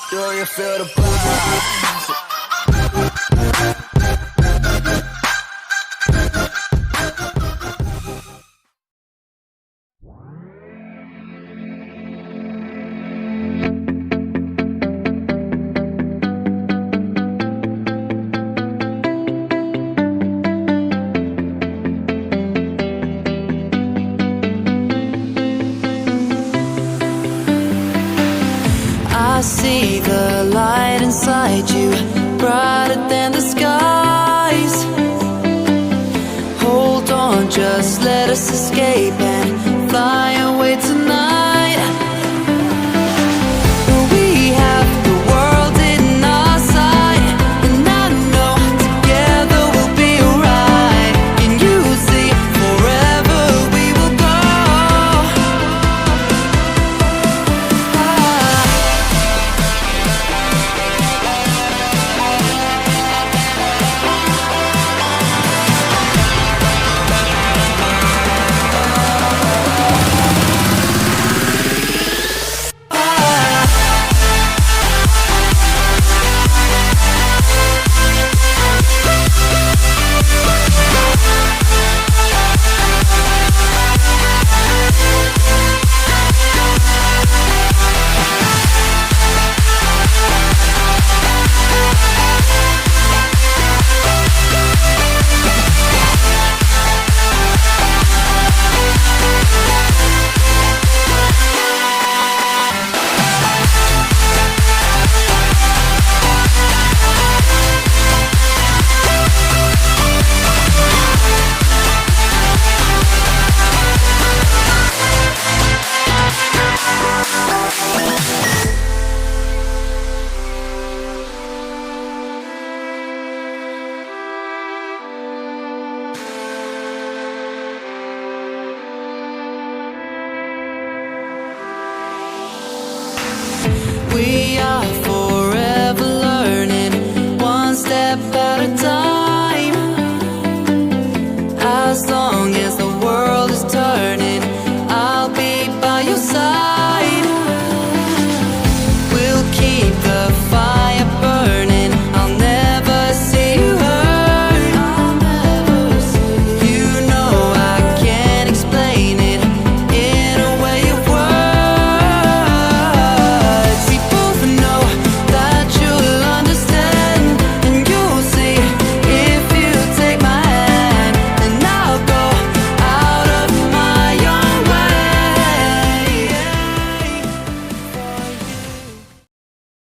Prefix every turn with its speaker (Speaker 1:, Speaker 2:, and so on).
Speaker 1: Do you feel the vibes?
Speaker 2: I see the light inside you, brighter than the skies. Hold on, just let us escape and fly away tonight. We have the world in our sight, and I know together we'll be alright. Can you see forever we will go? We